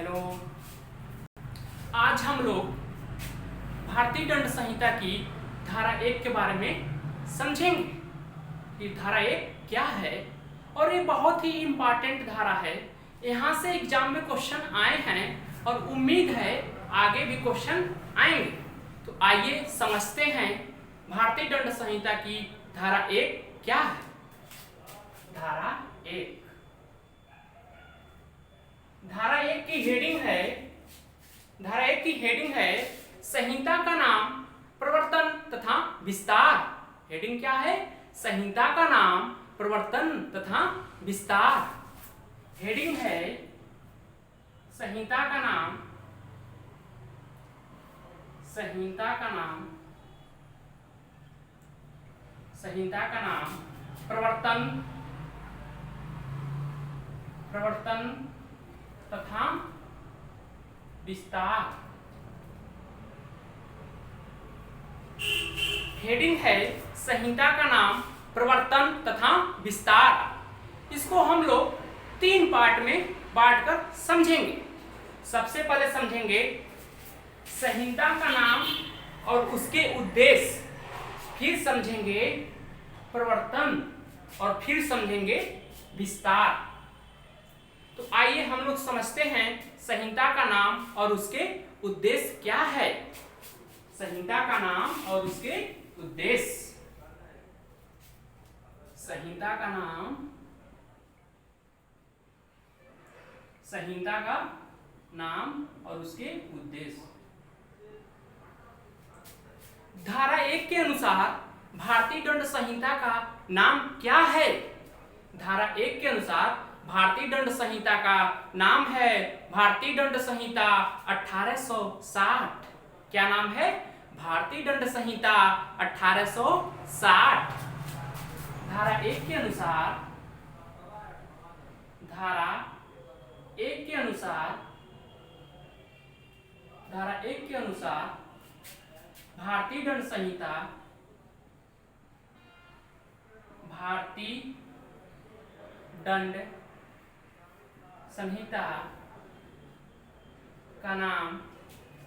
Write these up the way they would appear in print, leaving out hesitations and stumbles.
Hello. आज हम लोग भारतीय दंड संहिता की धारा 1 के बारे में समझेंगे कि धारा 1 क्या है। और ये बहुत ही इम्पॉर्टेंट धारा है। यहाँ से एग्जाम में क्वेश्चन आए हैं और उम्मीद है आगे भी क्वेश्चन आएंगे। तो आइए समझते हैं भारतीय दंड संहिता की धारा 1 क्या है। धारा 1 की हेडिंग है संहिता का नाम, प्रवर्तन तथा विस्तार। हेडिंग क्या है? संहिता का नाम, प्रवर्तन तथा विस्तार। हेडिंग है संहिता का नाम, प्रवर्तन तथा विस्तार। हेडिंग है संहिता का नाम, प्रवर्तन तथा विस्तार। इसको हम लोग 3 पार्ट में बांटकर समझेंगे। सबसे पहले समझेंगे संहिता का नाम और उसके उद्देश्य, फिर समझेंगे प्रवर्तन और फिर समझेंगे विस्तार। तो आइए हम लोग समझते हैं संहिता का नाम और उसके उद्देश्य क्या है। संहिता का नाम और उसके उद्देश्य। संहिता का नाम और उसके उद्देश्य। धारा 1 के अनुसार भारतीय दंड संहिता का नाम क्या है? धारा 1 के अनुसार भारतीय दंड संहिता का नाम है भारतीय दंड संहिता 1860। क्या नाम है? भारतीय दंड संहिता 1860। धारा 1 के अनुसार भारतीय दंड संहिता का नाम,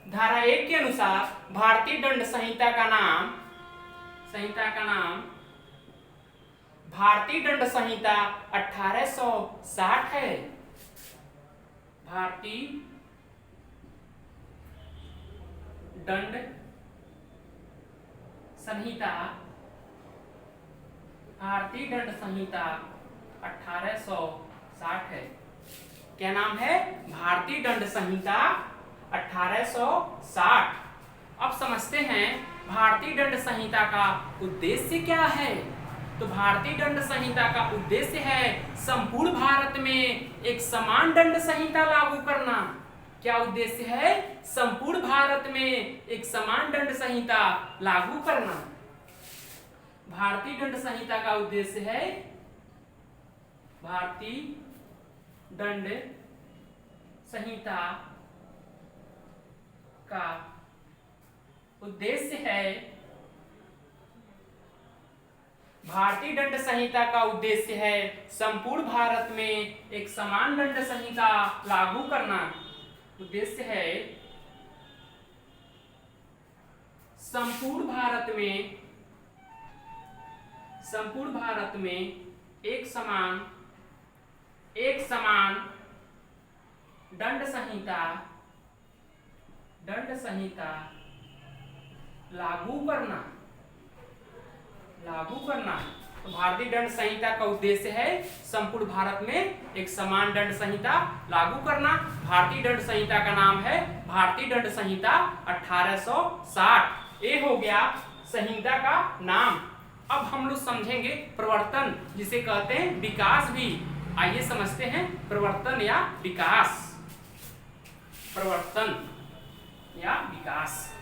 धारा 1 के अनुसार भारतीय दंड संहिता का नाम भारतीय दंड संहिता 1860 है। भारतीय दंड संहिता 1860 है। क्या नाम है? भारतीय दंड संहिता 1860। अब समझते हैं भारतीय दंड संहिता का उद्देश्य क्या है। तो भारतीय दंड संहिता का उद्देश्य है संपूर्ण भारत में एक समान दंड संहिता लागू करना। क्या उद्देश्य है? संपूर्ण भारत में एक समान दंड संहिता लागू करना। भारतीय दंड संहिता का उद्देश्य है, भारतीय दंड संहिता का उद्देश्य है, भारतीय दंड संहिता का उद्देश्य है संपूर्ण भारत में एक समान दंड संहिता लागू करना। उद्देश्य है संपूर्ण भारत में एक समान दंड संहिता लागू करना। तो भारतीय दंड संहिता का उद्देश्य है संपूर्ण भारत में एक समान दंड संहिता लागू करना। भारतीय दंड संहिता का नाम है भारतीय दंड संहिता 1860। ये हो गया संहिता का नाम। अब हम लोग समझेंगे प्रवर्तन, जिसे कहते हैं विकास भी। आइए समझते हैं प्रवर्तन या विकास। प्रवर्तन या विकास।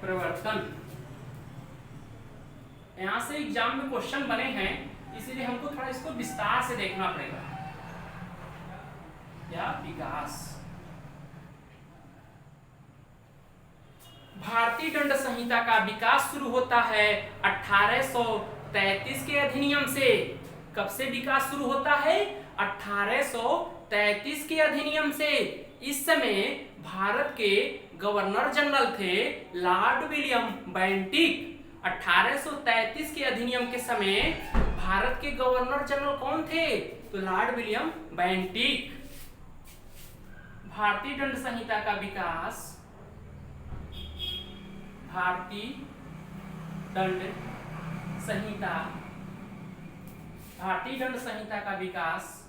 प्रवर्तन, यहां से एग्जाम में क्वेश्चन बने हैं, इसीलिए हमको थोड़ा इसको विस्तार से देखना पड़ेगा। या विकास। भारतीय दंड संहिता का विकास शुरू होता है 1833 के अधिनियम से। कब से विकास शुरू होता है? 1833 के अधिनियम से। इस समय भारत के गवर्नर जनरल थे लॉर्ड विलियम बेंटिक। 1833 के अधिनियम के समय भारत के गवर्नर जनरल कौन थे? तो लॉर्ड विलियम बेंटिक। भारतीय दंड संहिता का विकास, भारतीय दंड संहिता, भारतीय दंड संहिता का विकास,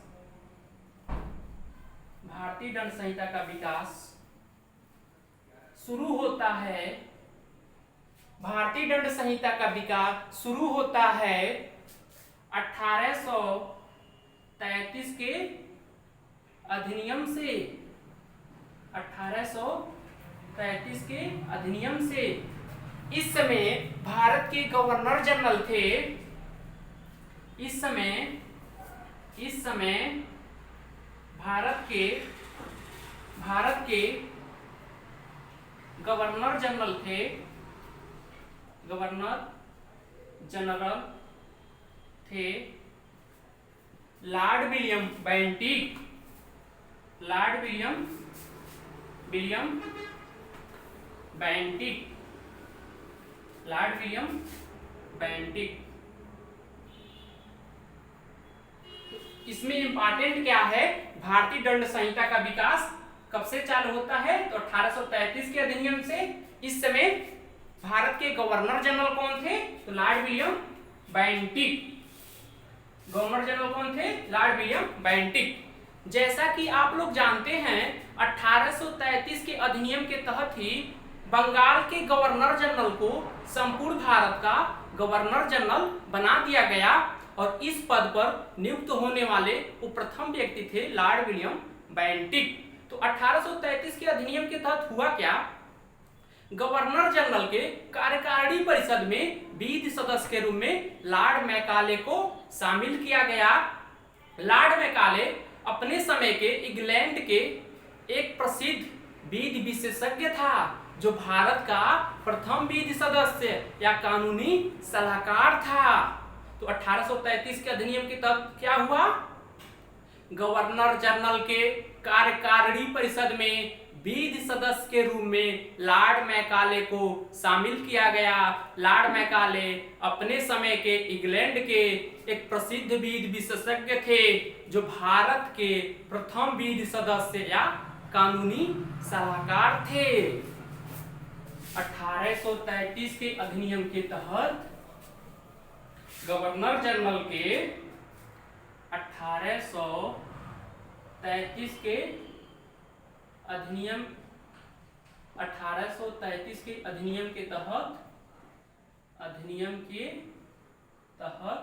भारतीय दंड संहिता का विकास शुरू होता है, भारतीय दंड संहिता का विकास शुरू होता है 1833 के अधिनियम से। 1833 के अधिनियम से। इस समय भारत के गवर्नर जनरल थे, इस समय भारत के गवर्नर जनरल थे, गवर्नर जनरल थे Lord William Bentinck. Lord William Bentinck, Lord William Bentinck. इसमें इंपॉर्टेंट क्या है? भारतीय दंड संहिता का विकास कब से चालू होता है? तो 1833 के अधिनियम से। इस समय भारत के गवर्नर जनरल कौन थे? तो Lord William Bentinck. Governor general कौन थे? Lord William Bentinck. जैसा कि आप लोग जानते हैं 1833 के अधिनियम के तहत ही बंगाल के गवर्नर जनरल को संपूर्ण भारत का गवर्नर जनरल बना दिया गया और इस पद पर नियुक्त होने वाले वो प्रथम व्यक्ति थे लॉर्ड विलियम बेंटिक। तो 1833 के अधिनियम के तहत हुआ क्या? गवर्नर जनरल के कार्यकारिणी परिषद में विधि सदस्य के रूप में लॉर्ड मैकाले को शामिल किया गया। लॉर्ड मैकाले अपने समय के इंग्लैंड के एक प्रसिद्ध विधि विशेषज्ञ था, जो भारत का प्रथम विधि सदस्य या कानूनी सलाहकार था। तो 1833 के अधिनियम के तहत क्या हुआ? गवर्नर जनरल के कार्यकारिणी परिषद में विधि सदस्य के रूप में लॉर्ड मैकाले को शामिल किया गया। लॉर्ड मैकाले अपने समय के इंग्लैंड के एक प्रसिद्ध विधि विशेषज्ञ थे, जो भारत के प्रथम विधि सदस्य या कानूनी सलाहकार थे। 1833 के अधिनियम के तहत गवर्नर जनरल के 1833 के अधिनियम 1833 के अधिनियम के तहत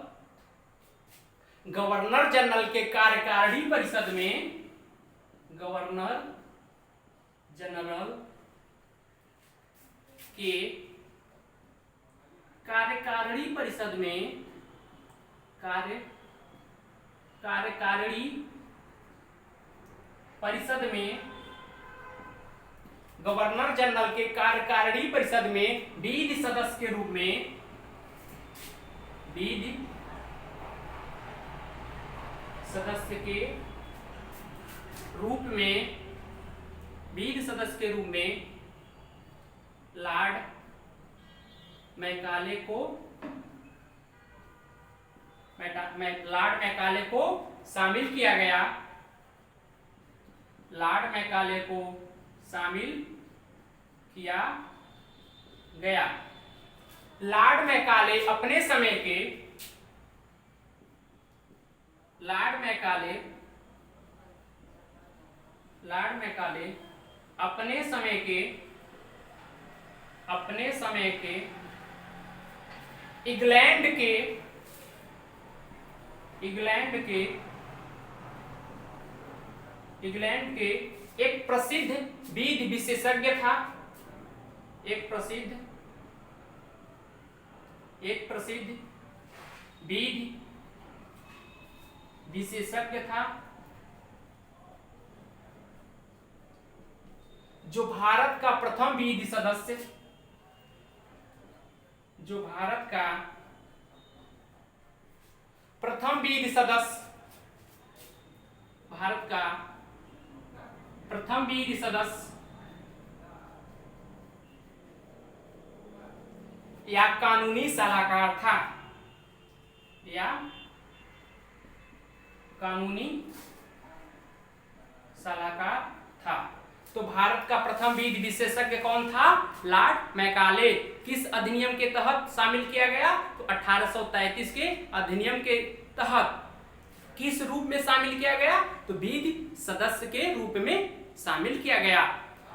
गवर्नर जनरल के कार्यकारिणी परिषद में गवर्नर जनरल के कार्यकारिणी परिषद में कार्यकारिणी परिषद में गवर्नर जनरल के कार्यकारिणी परिषद में विधि सदस्य के रूप में विधि सदस्य के रूप में लॉर्ड मैकाले को शामिल किया गया। लॉर्ड मैकाले को शामिल किया गया। लॉर्ड मैकाले अपने समय के इंग्लैंड के एक प्रसिद्ध विधि विशेषज्ञ था, एक प्रसिद्ध विधि विशेषज्ञ था, जो भारत का प्रथम विधि सदस्य, जो भारत का प्रथम विधि सदस्य, भारत का प्रथम विधि सदस्य या कानूनी सलाहकार था, या कानूनी सलाहकार था। तो भारत का प्रथम विधि विशेषज्ञ कौन था? Lord Macaulay. किस अधिनियम के तहत शामिल किया गया? तो 1833 के अधिनियम के तहत। किस रूप में शामिल किया गया? तो विधि सदस्य के रूप में शामिल किया गया।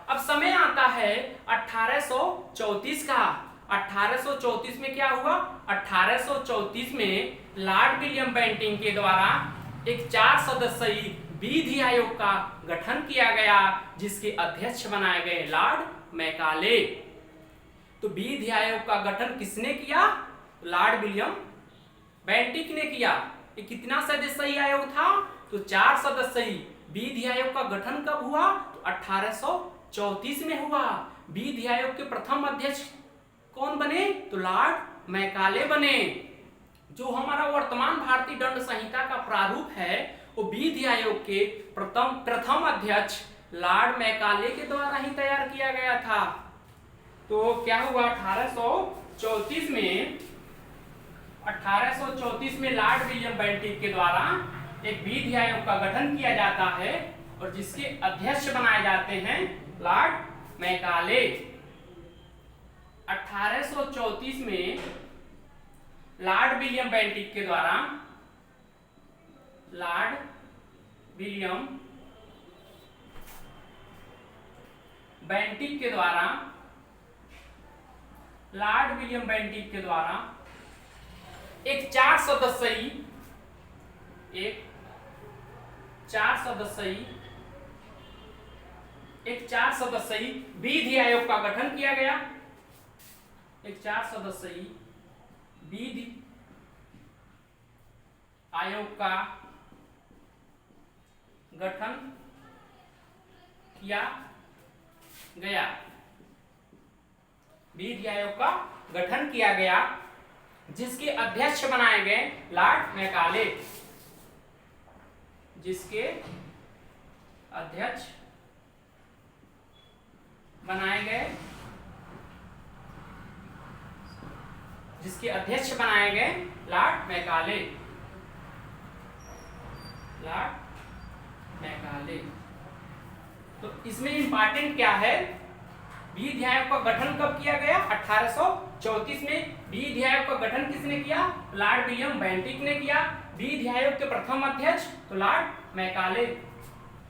अब समय आता है 1834 का। 1834 में क्या हुआ? 1834 में लॉर्ड विलियम बेंटिंक के द्वारा एक 4 सदस्यीय विधि आयोग का गठन किया गया, जिसके अध्यक्ष बनाए गए लॉर्ड मैकाले। तो विधि आयोग का गठन किसने किया? लॉर्ड विलियम बेंटिक ने किया। ये कितना सदस्यीय आयोग था? तो 4 सदस्यीय। विधि आयोग का गठन कब हुआ? तो 1834 में हुआ। विधि आयोग के प्रथम अध्यक्ष कौन बने? तो लॉर्ड मैकाले बने। जो हमारा वर्तमान भारतीय दंड संहिता का प्रारूप है, वो विधि आयोग के प्रथम अध्यक्ष लॉर्ड मैकाले के द्वारा ही तैयार किया गया था। तो क्या हुआ? 1834 में लॉर्ड विलियम बेंटिक के द्वारा एक विधि आयोग का गठन किया जाता है, और जिसके अध्यक्ष बनाए जाते हैं लॉर्ड मैकाले। 1834 में लॉर्ड विलियम बेंटिक के द्वारा लॉर्ड विलियम बेंटिक के द्वारा एक 4 सदस्यीय विधि आयोग का गठन किया गया। एक 4 सदस्यीय विधि आयोग का गठन किया गया। विधि आयोग का गठन किया गया, जिसके अध्यक्ष बनाए गए लॉर्ड मैकाले। जिसके अध्यक्ष बनाए गए लॉर्ड मैकाले। तो इसमें इंपॉर्टेंट क्या है? विधि आयोग का गठन कब किया गया? 1834 में। विधि आयोग का गठन किसने किया? लॉर्ड विलियम बेंटिक ने किया। विधि आयोग के प्रथम अध्यक्ष तो लॉर्ड मैकाले।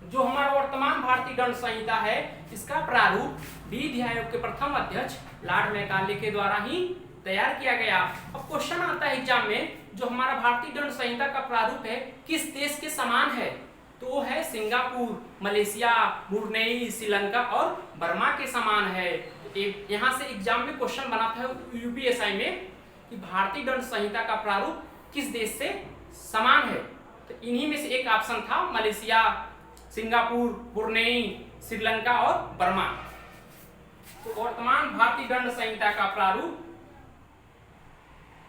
जो हमारा वर्तमान भारतीय दंड संहिता है, इसका प्रारूप विधि आयोग के प्रथम अध्यक्ष लॉर्ड मैकाले के द्वारा ही तैयार किया गया। अब क्वेश्चन आता है एग्जाम में, जो हमारा भारतीय दंड संहिता का प्रारूप है किस देश के समान है? तो वो है सिंगापुर, मलेशिया, ब्रुनेई, श्रीलंका और बर्मा के समान है। यहाँ से एग्जाम में क्वेश्चन बना था यूपीएसआई में कि भारतीय दंड संहिता का प्रारूप किस देश से समान है? तो इन्हीं में से एक ऑप्शन था मलेशिया, सिंगापुर, ब्रुनेई, श्रीलंका और बर्मा। तो वर्तमान भारतीय दंड संहिता का प्रारूप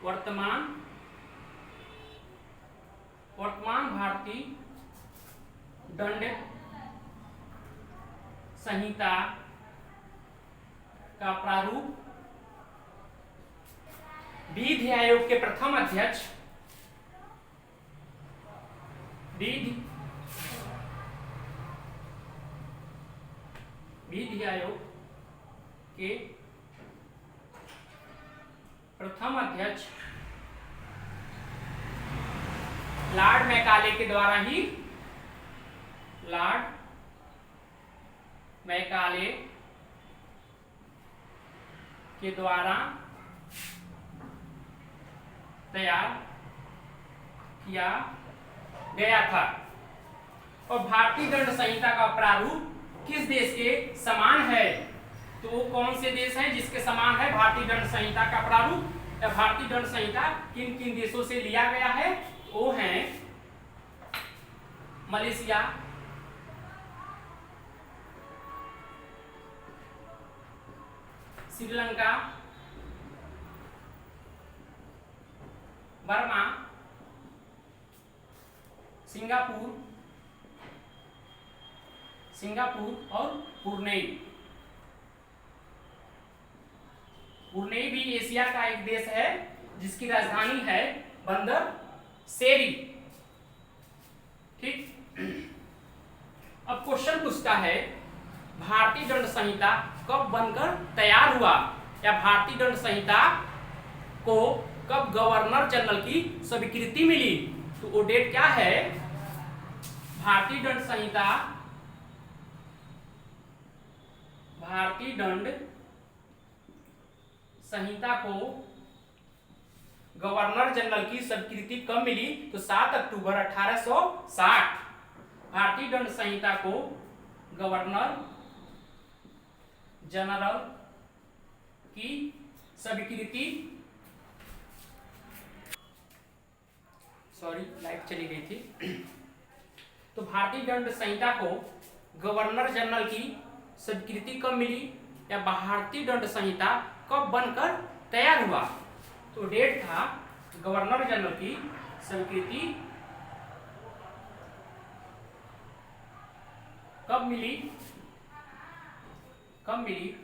वर्तमान भारतीय दंड संहिता का प्रारूप विधि आयोग के प्रथम अध्यक्ष विधि आयोग के प्रथम अध्यक्ष लॉर्ड मैकाले के द्वारा ही तैयार किया गया था। और भारतीय दंड संहिता का प्रारूप किस देश के समान है? तो वो कौन से देश हैं जिसके समान है भारतीय दंड संहिता का प्रारूप? या भारतीय दंड संहिता किन किन देशों से लिया गया है? वो हैं Malaysia, Sri Lanka, Burma Singapore, Singapore और ब्रुनेई। ब्रुनेई भी एशिया का एक देश है जिसकी राजधानी है बंदर सेरी। ठीक, अब क्वेश्चन पूछता है भारतीय दंड संहिता कब बनकर तैयार हुआ, या भारतीय दंड संहिता को कब गवर्नर जनरल की स्वीकृति मिली। तो वो डेट क्या है, भारतीय दंड संहिता, भारतीय दंड संहिता को गवर्नर जनरल की स्वीकृति कब मिली, तो 7 अक्टूबर 1860। भारतीय दंड संहिता को गवर्नर जनरल की स्वीकृति, सॉरी लाइट चली गई थी। तो भारतीय दंड संहिता को गवर्नर जनरल की स्वीकृति कब मिली, या भारतीय दंड संहिता कब बनकर तैयार हुआ। तो डेट था गवर्नर जनरल की स्वीकृति कब मिली, कब मिली,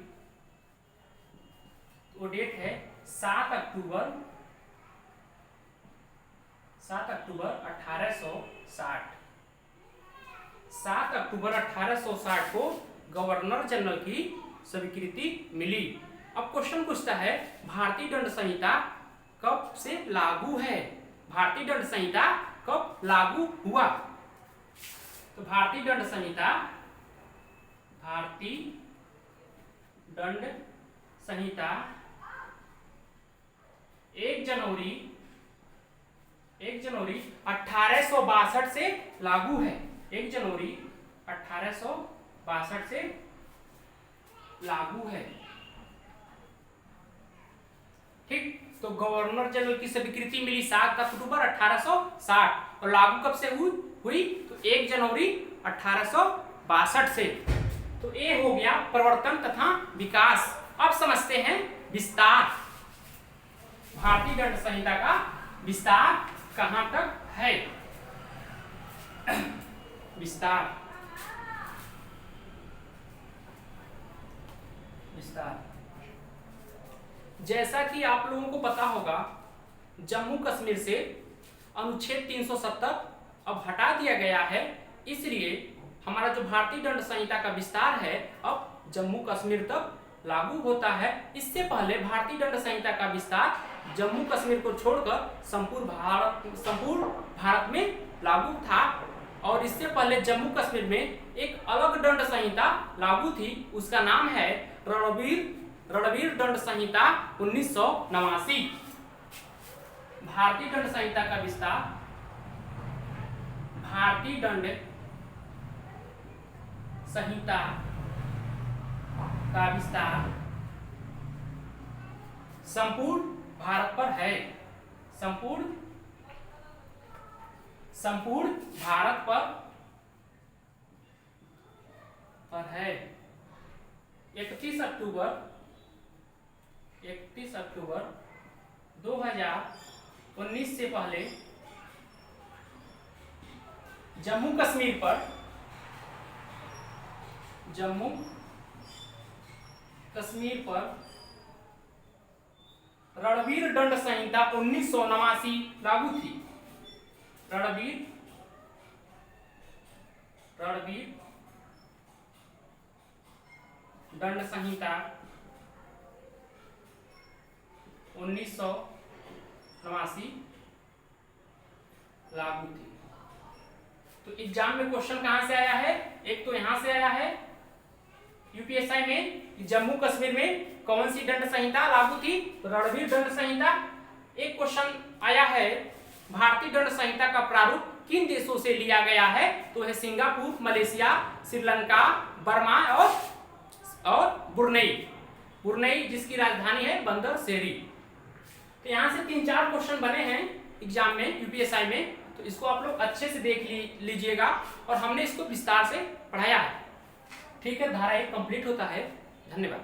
वो डेट है 7 अक्टूबर 1860। 7 अक्टूबर 1860 को गवर्नर जनरल की स्वीकृति मिली। अब क्वेश्चन पूछता है भारतीय दंड संहिता कब से लागू है, भारतीय दंड संहिता कब लागू हुआ। तो भारतीय दंड संहिता, भारतीय दंड संहिता 1 जनवरी 1862 से लागू है। 1 जनवरी 1862 से लागू है। ठीक, तो गवर्नर जनरल की स्वीकृति मिली 7 अक्टूबर 1860 और लागू कब से हुई, तो 1 जनवरी 1862 से। तो ये हो गया प्रवर्तन तथा विकास। अब समझते हैं विस्तार। भारतीय दंड संहिता का विस्तार कहां तक है। विस्तार, विस्तार जैसा कि आप लोगों को पता होगा, जम्मू कश्मीर से अनुच्छेद 370 अब हटा दिया गया है, इसलिए हमारा जो भारतीय दंड संहिता का विस्तार है अब जम्मू कश्मीर तक लागू होता है। इससे पहले भारतीय दंड संहिता का विस्तार जम्मू कश्मीर को छोड़कर संपूर्ण भारत में लागू था, और इससे पहले जम्मू कश्मीर में एक अलग दंड संहिता लागू थी, उसका नाम है रणवीर दंड संहिता 1989। भारतीय दंड संहिता का विस्तार, भारतीय दंड संहिता का विस्तार संपूर्ण भारत पर है, संपूर्ण भारत पर है। 31 अक्टूबर 2019 से पहले जम्मू कश्मीर पर रणवीर दंड संहिता 1989 लागू थी। रणवीर दंड संहिता 1989 लागू थी। तो एग्जाम में क्वेश्चन कहां से आया है, एक तो यहां से आया है यूपीएसआई में, जम्मू कश्मीर में कौन सी दंड संहिता लागू थी, तो रणवीर दंड संहिता। एक क्वेश्चन आया है भारतीय दंड संहिता का प्रारूप किन देशों से लिया गया है, तो है सिंगापुर, मलेशिया, श्रीलंका, बर्मा और ब्रुनेई जिसकी राजधानी है बंदर सेरी। तो यहाँ से 3-4 क्वेश्चन बने हैं एग्जाम में यूपीएसआई में, तो इसको आप लोग अच्छे से देख लीजिएगा, और हमने इसको विस्तार से पढ़ाया है। ठीक है, धारा 1 कंप्लीट होता है। धन्यवाद।